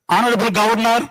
Honorable Governor,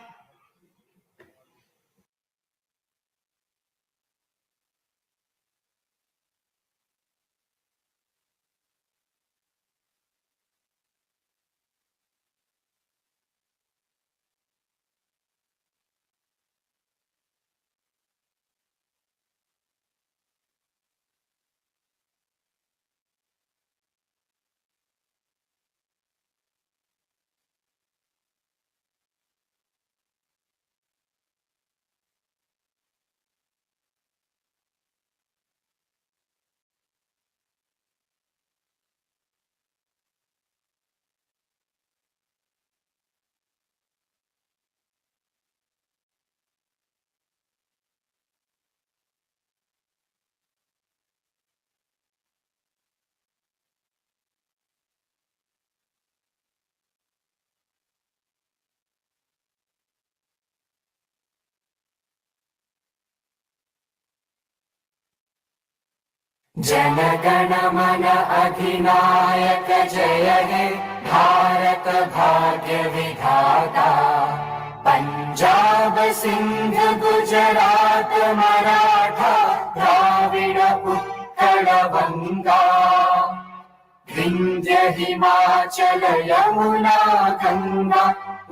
जनगण मन अधिनायक जय हे भारत भाग्य विधाता पंजाब सिंध गुजरात मराठा द्राविड़ उत्कल बंगा विंध्य हिमाचल यमुना गंगा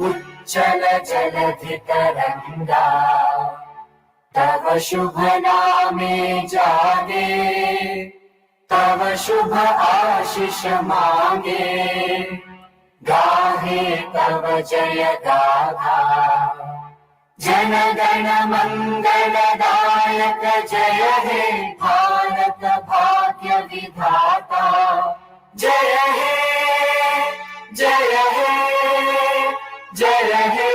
उच्चल जलधि तरंगा तव शुभ नामे जागे तव शुभ आशीष मांगे गाहे तव जय गाथा जनगण मंगलदायक जय हे भारत भाग्य विधाता जय हे जय हे जय हे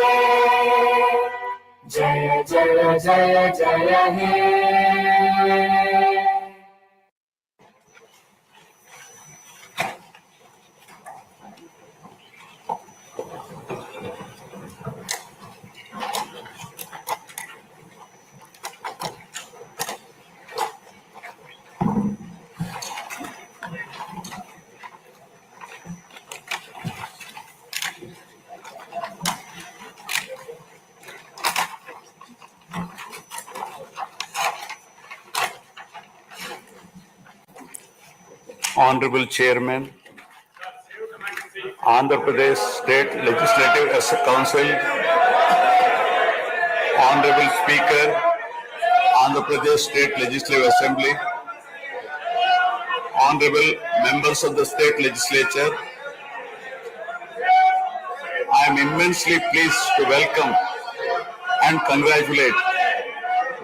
जय जय जय जय हे। Honorable Chairman, Andhra Pradesh State Legislative Council, Honorable Speaker, Andhra Pradesh State Legislative Assembly, Honorable Members of the State Legislature, I am immensely pleased to welcome and congratulate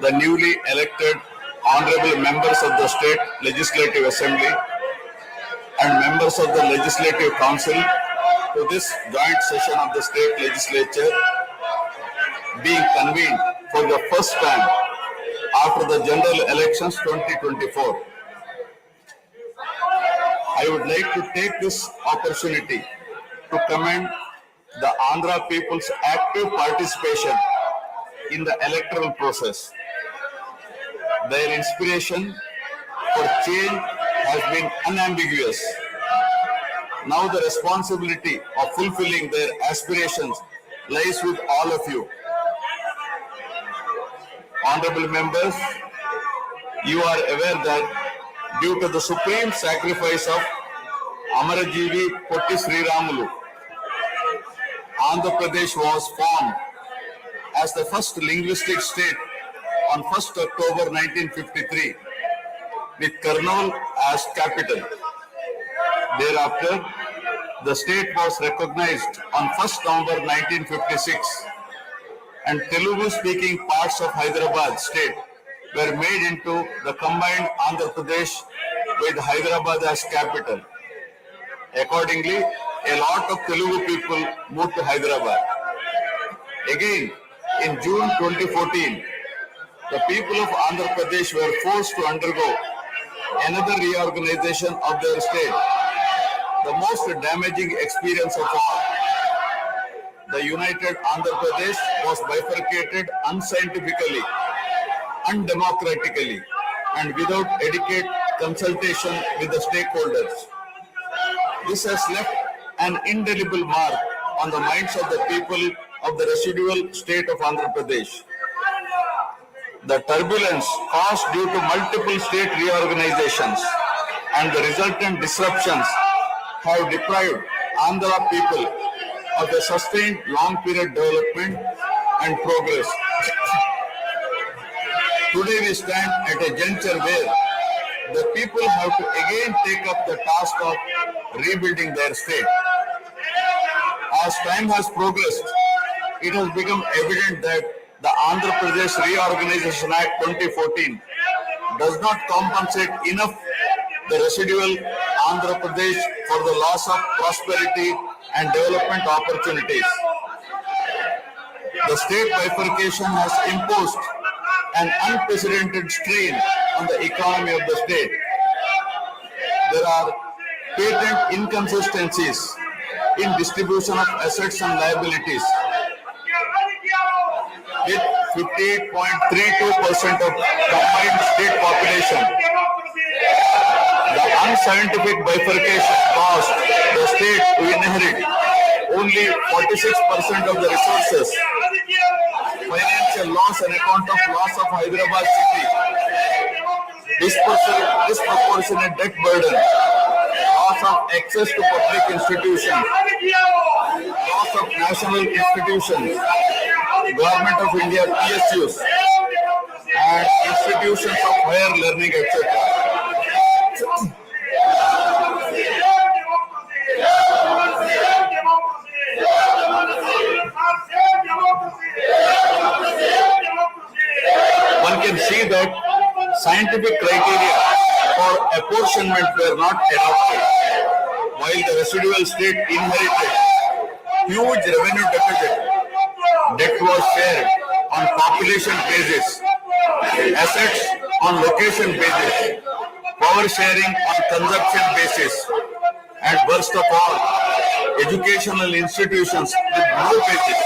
the newly elected Honorable Members of the State Legislative Assembly and members of the Legislative Council to this joint session of the State Legislature being convened for the first time after the general elections 2024. I would like to take this opportunity to commend the Andhra people's active participation in the electoral process. Their inspiration for change has been unambiguous. Now the responsibility of fulfilling their aspirations lies with all of you. Honorable members, you are aware that due to the supreme sacrifice of Amarajeevi Potti Sriramulu, Andhra Pradesh was formed as the first linguistic state on 1st October 1953 with Kurnool as capital. Thereafter, the state was recognized on 1st November 1956 and Telugu-speaking parts of Hyderabad state were made into the combined Andhra Pradesh with Hyderabad as capital. Accordingly, a lot of Telugu people moved to Hyderabad. Again, in June 2014, the people of Andhra Pradesh were forced to undergo another reorganization of their state the most damaging experience of all. The united Andhra Pradesh was bifurcated unscientifically, undemocratically, and without adequate consultation with the stakeholders. This has left an indelible mark on the minds of the people of the residual state of Andhra Pradesh. The turbulence caused due to multiple state reorganizations and the resultant disruptions have deprived Andhra people of a sustained long-period development and progress. Today we stand at a juncture where the people have to again take up the task of rebuilding their state. As time has progressed, it has become evident that the Andhra Pradesh Reorganization Act 2014 does not compensate enough the residual Andhra Pradesh for the loss of prosperity and development opportunities. The state bifurcation has imposed an unprecedented strain on the economy of the state. There are patent inconsistencies in distribution of assets and liabilities, with 58.32% of combined state population. The unscientific bifurcation caused the state to inherit only 46% of the resources, financial loss on account of loss of Hyderabad city, disproportionate debt burden, loss of access to public institutions, loss of national institutions, Government of India PSUs, and institutions of higher learning, etc. One can see that scientific criteria for apportionment were not adopted, while the residual state inherited huge revenue deficit. Debt was shared on population basis, assets on location basis, power sharing on consumption basis, and worst of all, educational institutions with no basis.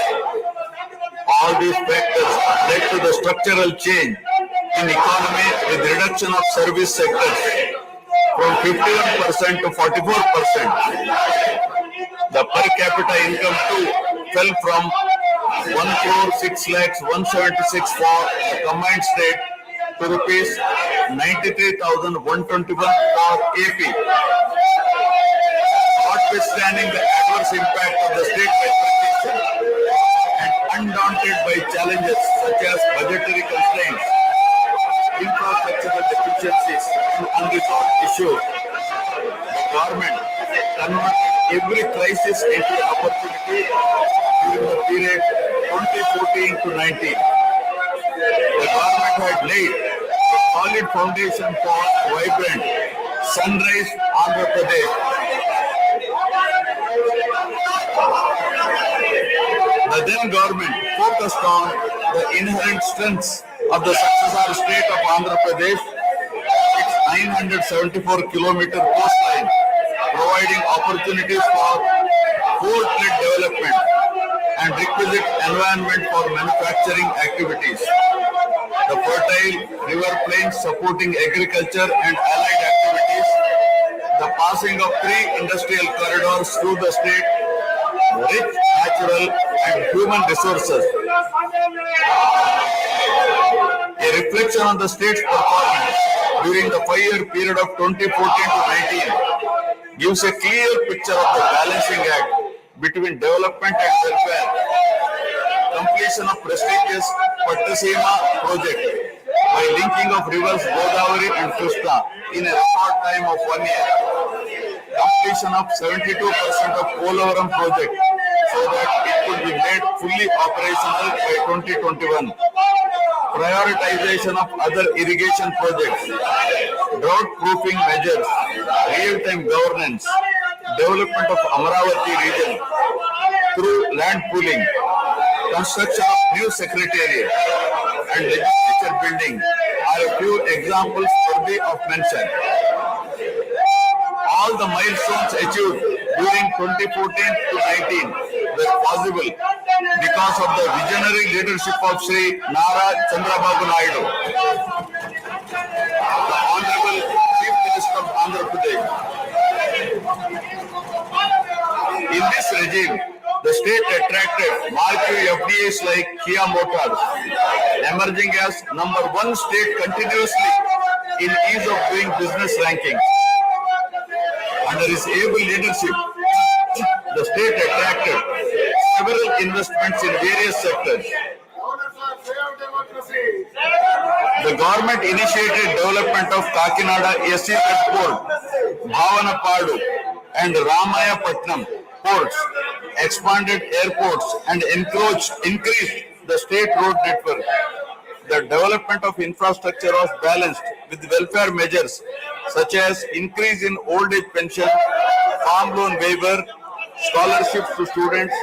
All these factors led to the structural change in economy with reduction of service sectors from 51% to 44%. The per capita income too fell from 1,06,176 for the combined state to rupees 93,121 for AP. Notwithstanding the adverse impact of the state bifurcation and undaunted by challenges such as budgetary constraints, infrastructural deficiencies, and unresolved issues, the government converted every crisis into an opportunity during the period 2014 to 19. The government had laid a solid foundation for vibrant, sunrise Andhra Pradesh. The then government focused on the inherent strengths of the successor state of Andhra Pradesh, its 974-kilometer coastline, providing opportunities for port-led development and requisite environment for manufacturing activities. The fertile river plains supporting agriculture and allied activities, the passing of 3 industrial corridors through the state, rich natural and human resources. A reflection on the state's performance during the 5-year period of 2014 to 19 gives a clear picture of the balancing act between development and welfare. Completion of prestigious Pattasima project by linking of rivers Godavari and Krishna in a record time of 1 year. Completion of 72% of Polavaram project so that it could be made fully operational by 2021. Prioritization of other irrigation projects, drought-proofing measures, real-time governance, development of Amaravati region through land pooling, construction of new secretariat, and legislature building are a few examples worthy of mention. all the milestones achieved during 2014 to 19 were possible because of the visionary leadership of Sri Nara Chandrababu Naidu, the Honorable Chief Minister of Andhra Pradesh. In this regime, the state attracted marquee FDIs like Kia Motors, emerging as #1 state continuously in ease of doing business rankings. Under his able leadership, the state attracted several investments in various sectors. The government initiated development of Kakinada SEZ Port, Bhavanapadu and Ramayapatnam ports, expanded airports and increased the state road network. The development of infrastructure was balanced with welfare measures such as increase in old age pension, farm loan waiver, scholarships to students,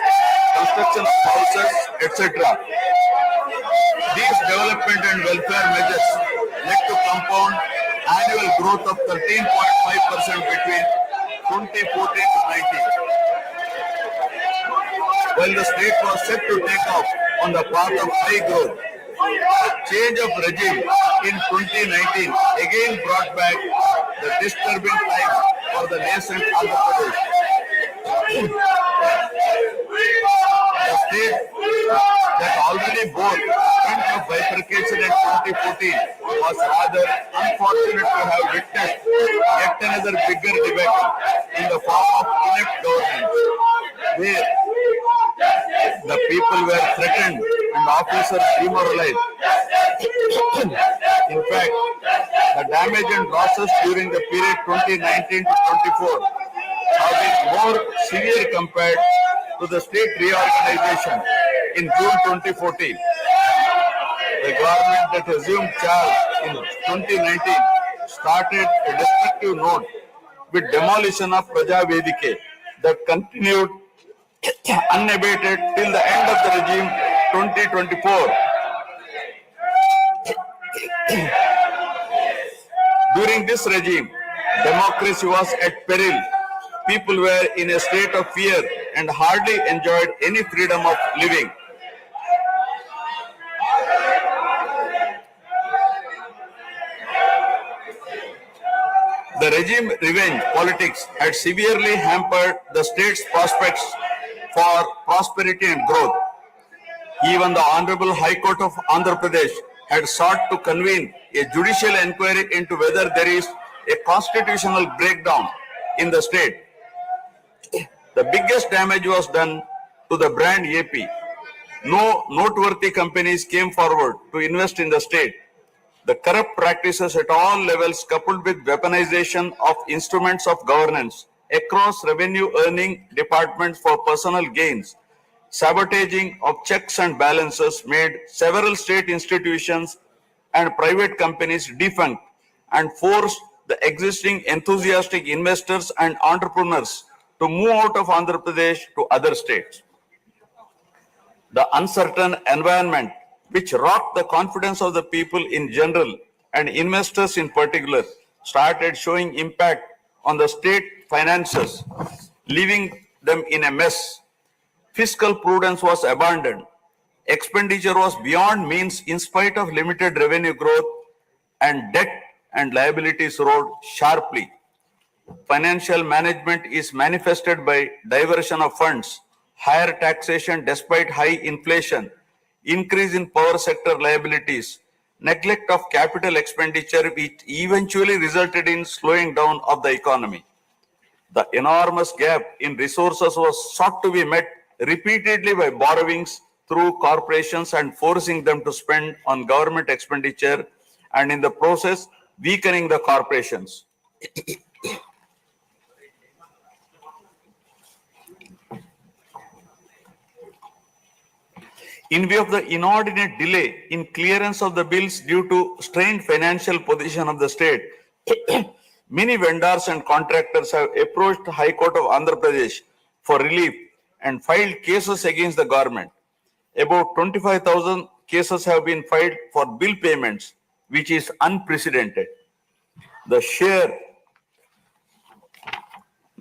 construction of houses, etc. These development and welfare measures led to compound annual growth of 13.5% between 2014 to 19. While the state was set to take off on the path of high growth, change of regime in 2019 again brought back the disturbing times for the nascent Andhra Pradesh. The state that already bore front of bifurcation in 2014 was rather unfortunate to have witnessed yet another bigger debacle in the form of inept governance, where the people were threatened and officers demoralized. In fact, the damage and losses during the period 2019 to 24 have been more severe compared to the state reorganization in June 2014. The government that assumed charge in 2019 started a destructive note with demolition of Praja Vedike that continued unabated till the end of the regime 2024. During this regime, democracy was at peril. People were in a state of fear and hardly enjoyed any freedom of living. The regime revenge politics had severely hampered the state's prospects for prosperity and growth. Even the Honorable High Court of Andhra Pradesh had sought to convene a judicial inquiry into whether there is a constitutional breakdown in the state. The biggest damage was done to the brand AP. No noteworthy companies came forward to invest in the state. The corrupt practices at all levels, coupled with weaponization of instruments of governance across revenue earning departments for personal gains, sabotaging of checks and balances, made several state institutions and private companies defunct and forced the existing enthusiastic investors and entrepreneurs to move out of Andhra Pradesh to other states. The uncertain environment, which rocked the confidence of the people in general and investors in particular, started showing impact on the state finances, leaving them in a mess. Fiscal prudence was abandoned. Expenditure was beyond means in spite of limited revenue growth, and debt and liabilities rose sharply. Financial management is manifested by diversion of funds, higher taxation despite high inflation, increase in power sector liabilities, neglect of capital expenditure, which eventually resulted in slowing down of the economy. The enormous gap in resources was sought to be met repeatedly by borrowings through corporations and forcing them to spend on government expenditure, and in the process weakening the corporations. In view of the inordinate delay in clearance of the bills due to strained financial position of the state, many vendors and contractors have approached the High Court of Andhra Pradesh for relief and filed cases against the government. About 25,000 cases have been filed for bill payments, which is unprecedented. The sheer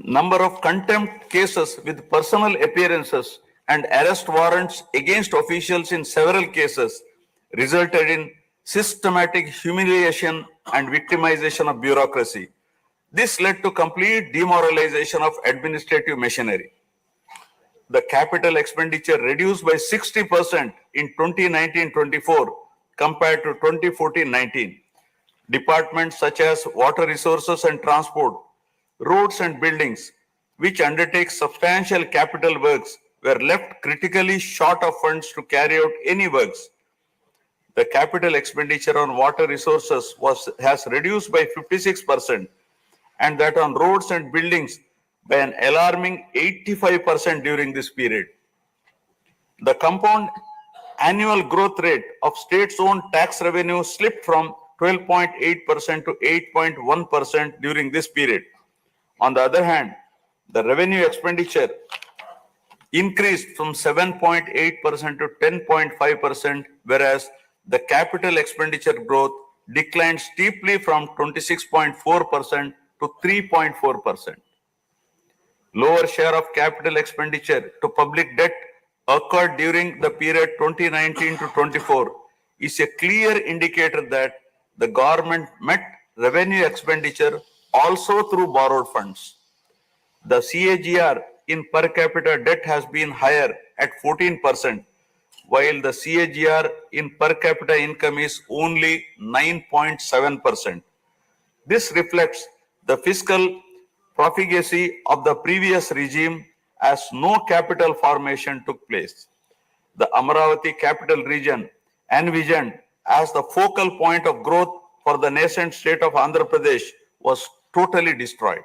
Number of contempt cases with personal appearances and arrest warrants against officials in several cases resulted in systematic humiliation and victimization of bureaucracy. This led to complete demoralization of administrative machinery. The capital expenditure reduced by 60% in 2019-24 compared to 2014-19. Departments such as water resources and transport, roads and buildings, which undertake substantial capital works, were left critically short of funds to carry out any works. The capital expenditure on water resources has reduced by 56%, and that on roads and buildings by an alarming 85% during this period. The compound annual growth rate of states-owned tax revenue slipped from 12.8% to 8.1% during this period. On the other hand, the revenue expenditure increased from 7.8% to 10.5%, whereas the capital expenditure growth declined steeply from 26.4% to 3.4%. Lower share of capital expenditure to public debt occurred during the period 2019 to 24 is a clear indicator that the government met revenue expenditure also through borrowed funds. The CAGR in per capita debt has been higher at 14%, while the CAGR in per capita income is only 9.7%. This reflects the fiscal profligacy of the previous regime as no capital formation took place. The Amaravati capital region, envisioned as the focal point of growth for the nascent state of Andhra Pradesh, was totally destroyed.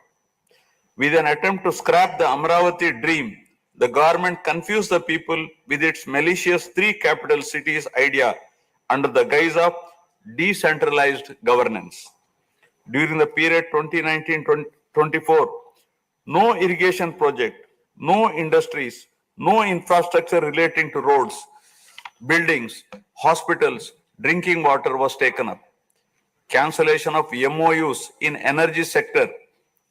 With an attempt to scrap the Amaravati dream, the government confused the people with its malicious three capital cities idea under the guise of decentralized governance. During the period 2019-24, no irrigation project, no industries, no infrastructure relating to roads, buildings, hospitals, drinking water was taken up. Cancellation of MOUs in energy sector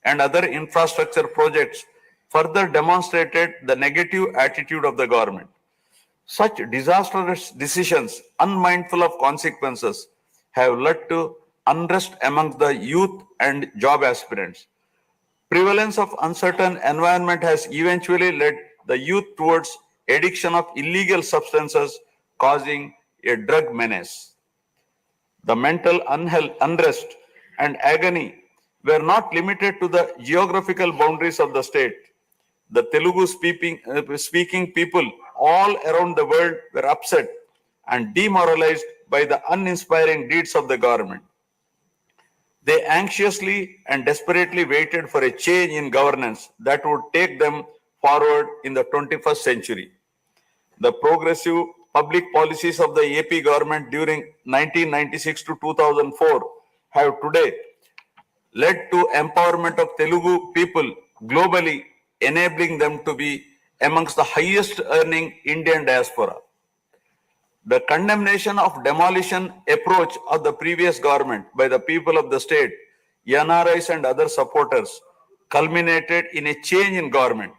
and other infrastructure projects further demonstrated the negative attitude of the government. Such disastrous decisions, unmindful of consequences, have led to unrest among the youth and job aspirants. Prevalence of uncertain environment has eventually led the youth towards addiction of illegal substances, causing a drug menace. The mental unrest and agony were not limited to the geographical boundaries of the state. The Telugu speaking people all around the world were upset and demoralized by the uninspiring deeds of the government. They anxiously and desperately waited for a change in governance that would take them forward in the 21st century. The progressive public policies of the AP government during 1996 to 2004 have today led to empowerment of Telugu people globally, enabling them to be amongst the highest earning Indian diaspora. The condemnation of demolition approach of the previous government by the people of the state, NRIs and other supporters, culminated in a change in government.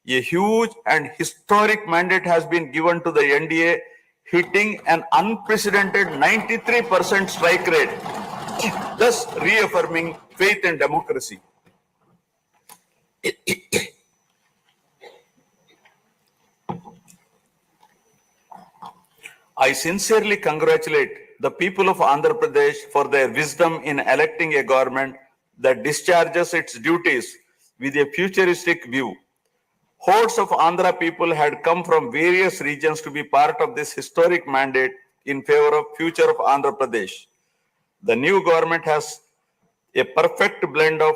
A huge and historic mandate has been given to the NDA, hitting an unprecedented 93% strike rate, thus reaffirming faith in democracy. I sincerely congratulate the people of Andhra Pradesh for their wisdom in electing a government that discharges its duties with a futuristic view. Hordes of Andhra people had come from various regions to be part of this historic mandate in favor of future of Andhra Pradesh. The new government has a perfect blend of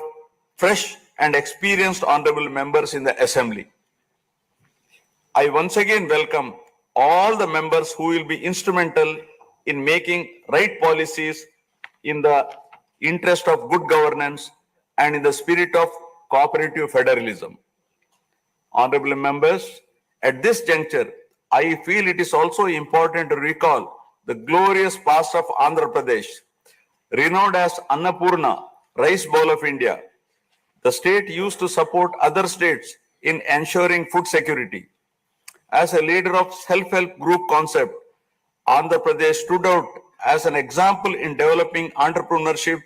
fresh and experienced honorable members in the assembly. I once again welcome all the members who will be instrumental in making right policies in the interest of good governance and in the spirit of cooperative federalism. Honorable members, at this juncture, I feel it is also important to recall the glorious past of Andhra Pradesh, renowned as Annapurna, rice bowl of India. the state used to support other states in ensuring food security. As a leader of self-help group concept, Andhra Pradesh stood out as an example in developing entrepreneurship,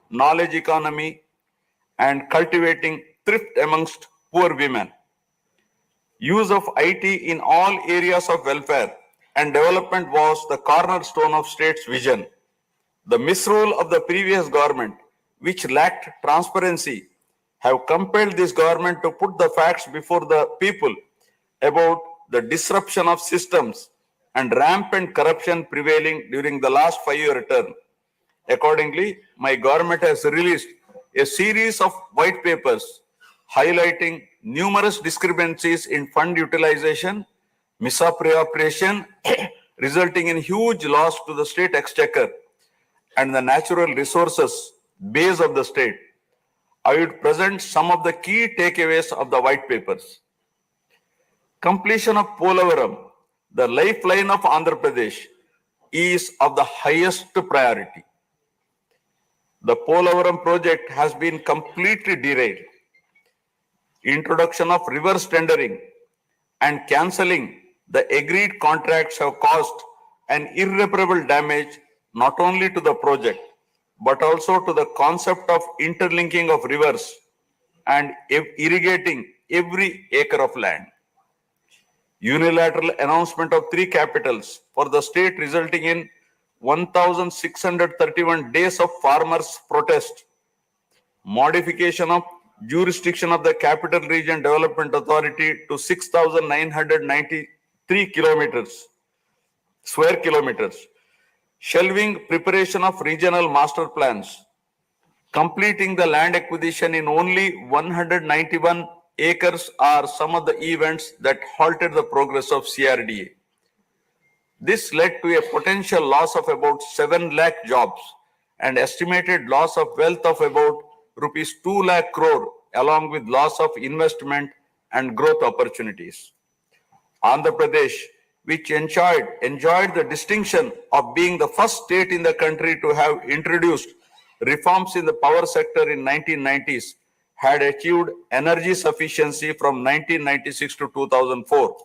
knowledge economy, and cultivating thrift amongst poor women. Use of IT in all areas of welfare and development was the cornerstone of state's vision. The misrule of the previous government, which lacked transparency, have compelled this government to put the facts before the people about the disruption of systems and rampant corruption prevailing during the last 5-year term. Accordingly, my government has released a series of white papers highlighting numerous discrepancies in fund utilization, misappropriation, resulting in huge loss to the state exchequer and the natural resources base of the state. I would present some of the key takeaways of the white papers. Completion of Polavaram, the lifeline of Andhra Pradesh, is of the highest priority. The Polavaram project has been completely derailed. Introduction of reverse tendering and cancelling the agreed contracts have caused an irreparable damage not only to the project but also to the concept of interlinking of rivers and irrigating every acre of land. Unilateral announcement of 3 capitals for the state resulting in 1,631 days of farmers' protest. Modification of jurisdiction of the Capital Region Development Authority to 6,993 square kilometers. Shelving preparation of regional master plans. Completing the land acquisition in only 191 acres are some of the events that halted the progress of CRDA. This led to a potential loss of about 7 lakh jobs and estimated loss of wealth of about rupees 2 lakh crore along with loss of investment and growth opportunities. Andhra Pradesh, which enjoyed the distinction of being the first state in the country to have introduced reforms in the power sector in 1990s, had achieved energy sufficiency from 1996 to 2004.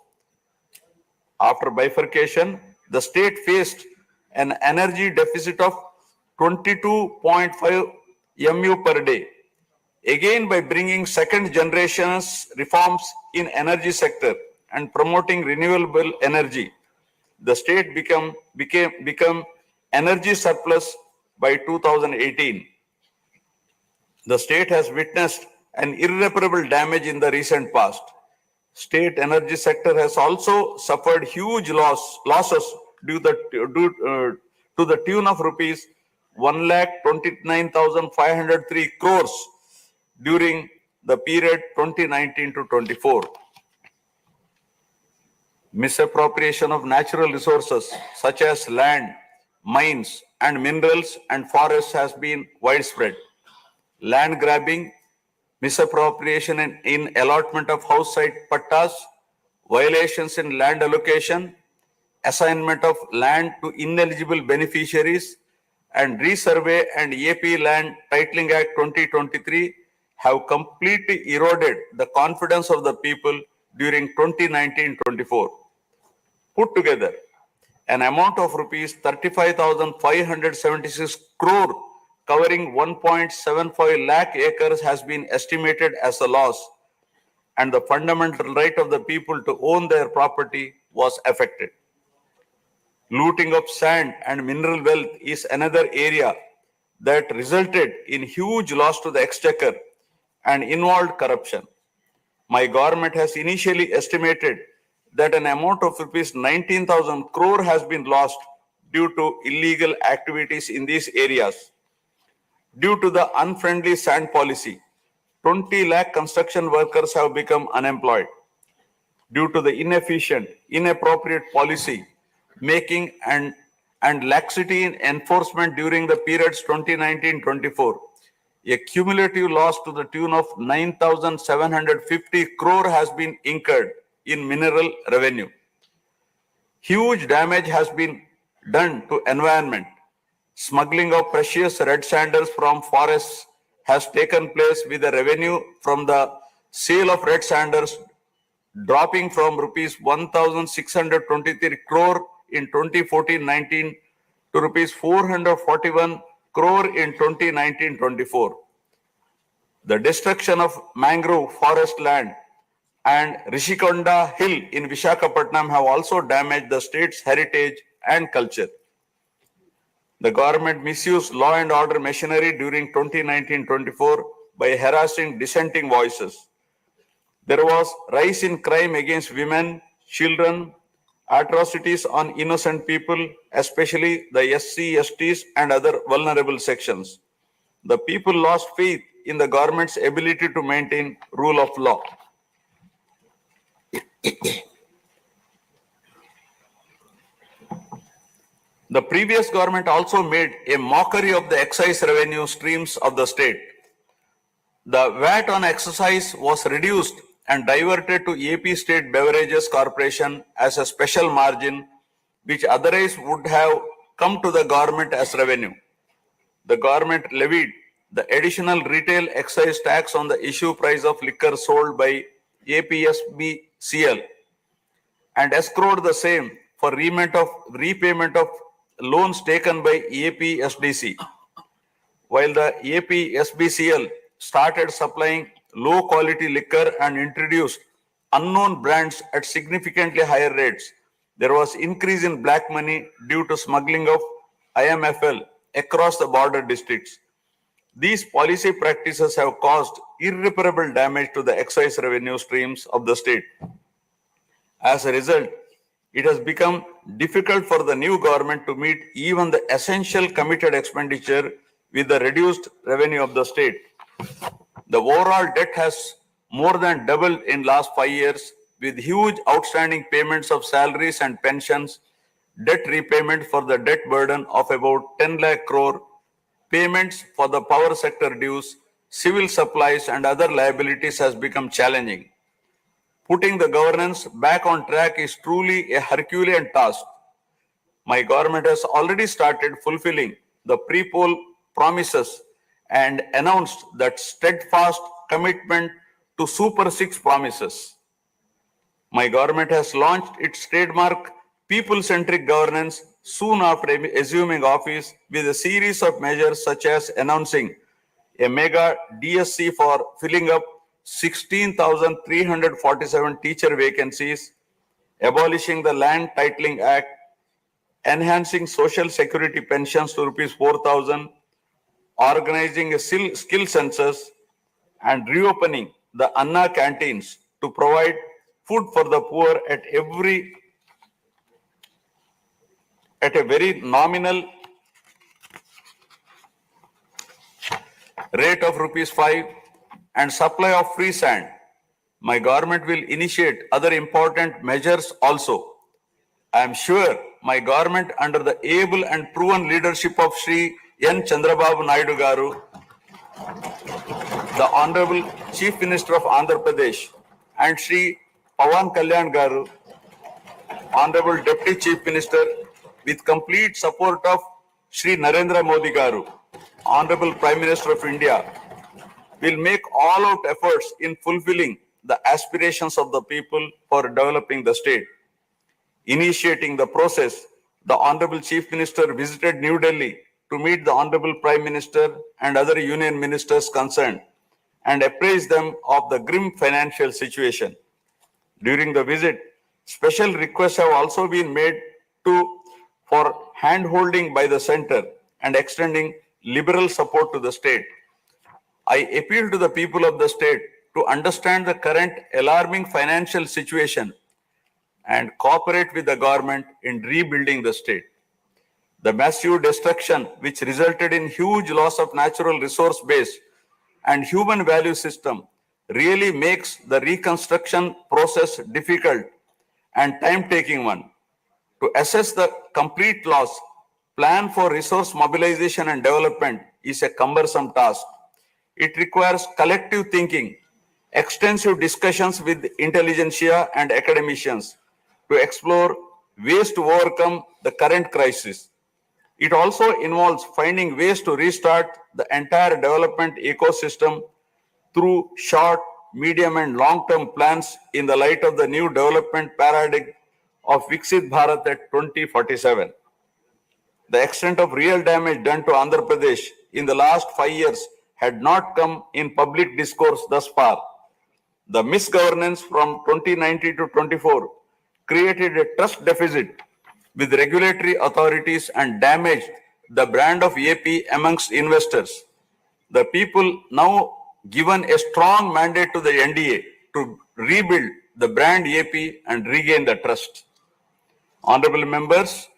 After bifurcation, the state faced an energy deficit of 22.5 MU per day. Again, by bringing second generation's reforms in energy sector and promoting renewable energy, the state become energy surplus by 2018. The state has witnessed an irreparable damage in the recent past. State energy sector has also suffered huge losses to the tune of rupees 1,29,503 crores during the period 2019 to 24. Misappropriation of natural resources such as land, mines, and minerals and forests has been widespread. Land grabbing, misappropriation in allotment of house site pattas, violations in land allocation, assignment of land to ineligible beneficiaries, and Resurvey and AP Land Titling Act 2023 have completely eroded the confidence of the people during 2019-24. Put together, an amount of rupees 35,576 crore covering 1.75 lakh acres has been estimated as a loss, and the fundamental right of the people to own their property was affected. Looting of sand and mineral wealth is another area that resulted in huge loss to the exchequer and involved corruption. My government has initially estimated that an amount of rupees 19,000 crore has been lost due to illegal activities in these areas. Due to the unfriendly sand policy, 20 lakh construction workers have become unemployed. Due to the inefficient, inappropriate policy making and laxity in enforcement during the periods 2019-24, a cumulative loss to the tune of 9,750 crore has been incurred in mineral revenue. Huge damage has been done to environment. Smuggling of precious red sandals from forests has taken place, with the revenue from the sale of red sanders dropping from rupees 1,623 crore in 2014-19 to rupees 441 crore in 2019-24. The destruction of mangrove forest land and Rishikonda Hill in Vishakapatnam have also damaged the state's heritage and culture. The government misused law and order machinery during 2019-24 by harassing dissenting voices. There was rise in crime against women, children, atrocities on innocent people, especially the SC, STs and other vulnerable sections. The people lost faith in the government's ability to maintain rule of law. The previous government also made a mockery of the excise revenue streams of the state. The VAT on excise was reduced and diverted to AP State Beverages Corporation as a special margin, which otherwise would have come to the government as revenue. The government levied the additional retail excise tax on the issue price of liquor sold by APSBCL and escrowed the same for repayment of loans taken by APSDC. While the APSBCL started supplying low quality liquor and introduced unknown brands at significantly higher rates, there was increase in black money due to smuggling of IMFL across the border districts. These policy practices have caused irreparable damage to the excise revenue streams of the state. As a result, it has become difficult for the new government to meet even the essential committed expenditure with the reduced revenue of the state. The overall debt has more than doubled in last 5 years, with huge outstanding payments of salaries and pensions, debt repayment for the debt burden of about 10 lakh crore, payments for the power sector dues, civil supplies and other liabilities has become challenging. Putting the governance back on track is truly a Herculean task. My government has already started fulfilling the pre-poll promises and announced that steadfast commitment to Super 6 promises. My government has launched its trademark people-centric governance soon after assuming office, with a series of measures such as announcing a mega DSC for filling up 16,347 teacher vacancies, abolishing the Land Titling Act, enhancing social security pensions to rupees 4,000, organizing a skill census, and reopening the Anna canteens to provide food for the poor at a very nominal rate of rupees 5, and supply of free sand. My government will initiate other important measures also. I am sure my government, under the able and proven leadership of Shri N. Chandrababu Naidu Garu, the Honorable Chief Minister of Andhra Pradesh, and Shri PawanKalyan Garu, Honorable Deputy Chief Minister, with complete support of Shri Narendra Modi Garu, Honorable Prime Minister of India, will make all-out efforts in fulfilling the aspirations of the people for developing the state. Initiating the process, the Honorable Chief Minister visited New Delhi to meet the Honorable Prime Minister and other union ministers concerned and apprise them of the grim financial situation. During the visit, special requests have also been made for hand-holding by the center and extending liberal support to the state. I appeal to the people of the state to understand the current alarming financial situation and cooperate with the government in rebuilding the state. The massive destruction which resulted in huge loss of natural resource base and human value system really makes the reconstruction process difficult and time-taking one. To assess the complete loss, plan for resource mobilization and development is a cumbersome task. It requires collective thinking, extensive discussions with intelligentsia and academicians to explore ways to overcome the current crisis. It also involves finding ways to restart the entire development ecosystem through short, medium, and long-term plans in the light of the new development paradigm of Viksit Bharat at 2047. The extent of real damage done to Andhra Pradesh in the last 5 years had not come in public discourse thus far. The misgovernance from 2019 to 24 created a trust deficit with regulatory authorities and damaged the brand of AP amongst investors. The people now given a strong mandate to the NDA to rebuild the brand AP and regain the trust. Honorable members,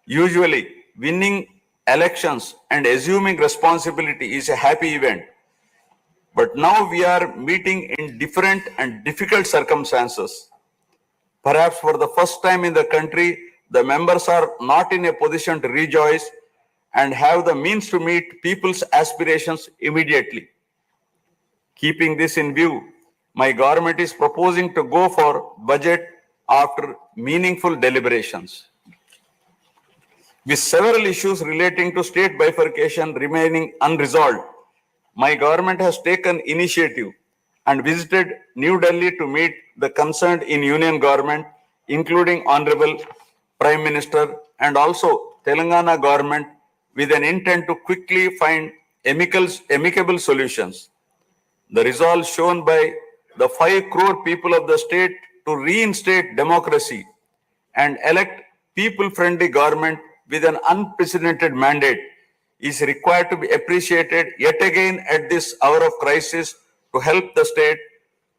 usually winning elections and assuming responsibility is a happy event. But now we are meeting in different and difficult circumstances. Perhaps for the first time in the country, the members are not in a position to rejoice and have the means to meet people's aspirations immediately. Keeping this in view, my government is proposing to go for budget after meaningful deliberations. With several issues relating to state bifurcation remaining unresolved, my government has taken initiative and visited New Delhi to meet the concerned in union government, including Honorable Prime Minister and also Telangana government, with an intent to quickly find amicable solutions. The resolve shown by the 5 crore people of the state to reinstate democracy and elect people-friendly government with an unprecedented mandate is required to be appreciated yet again at this hour of crisis to help the state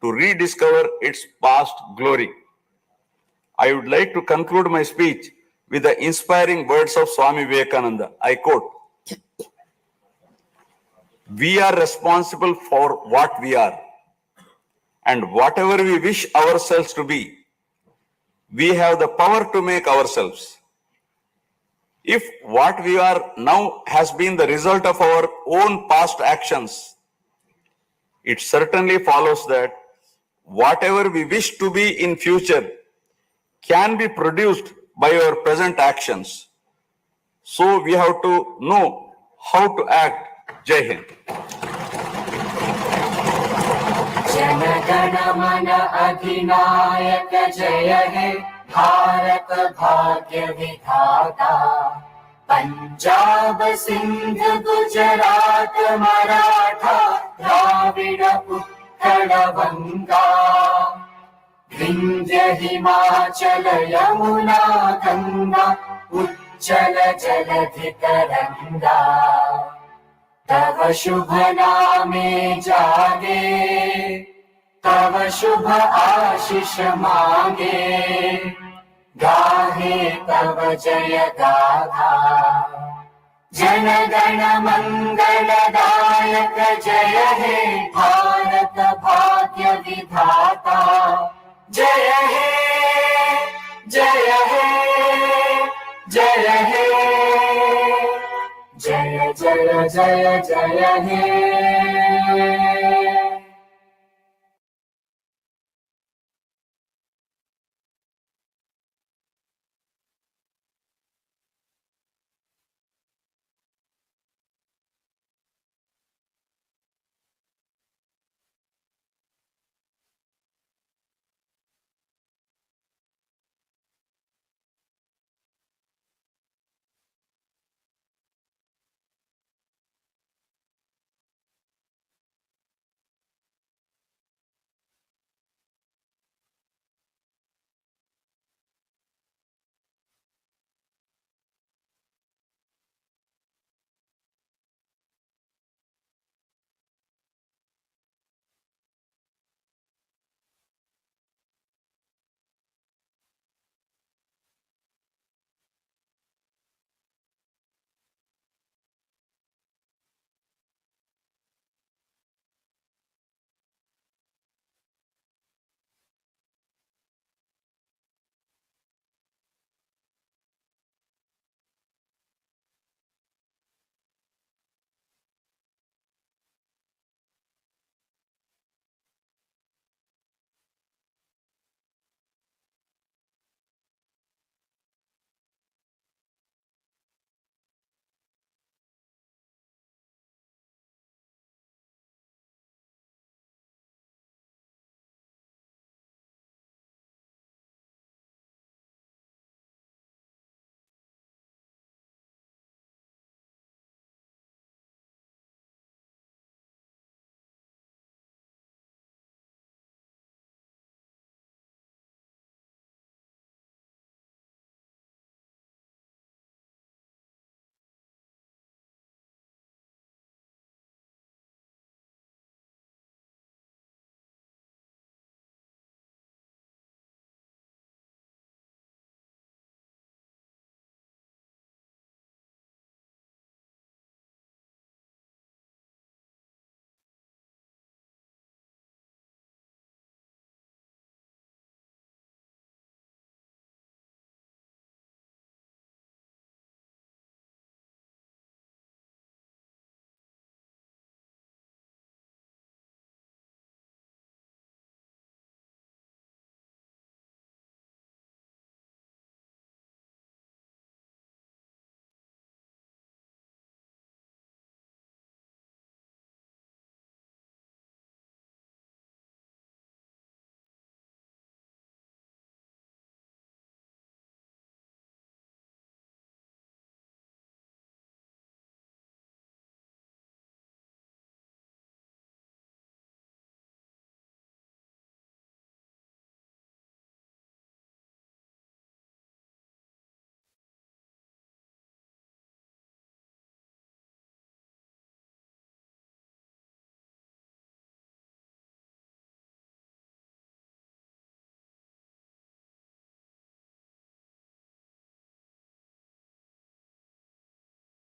to rediscover its past glory. I would like to conclude my speech with the inspiring words of Swami Vivekananda. I quote, "We are responsible for what we are, and whatever we wish ourselves to be, we have the power to make ourselves. If what we are now has been the result of our own past actions, it certainly follows that whatever we wish to be in future can be produced by our present actions. So we have to know how to act." Jai Hind. Jana Gana मन अधिनायक जय हे भारत भाग्य विधाता। पंजाब सिंध गुजरात मराठा द्राविड उत्कल बंगा। विंध्य हिमाचल यमुना गंगा उच्चल जलधि तरंगा। तव शुभ नामे जागे, तव शुभ आशीष मांगे। गाहे तव जय गाथा, जन गण मंगलदायक जय हे भारत भाग्य विधाता। जय हे जय हे जय हे, जय जय जय जय हे।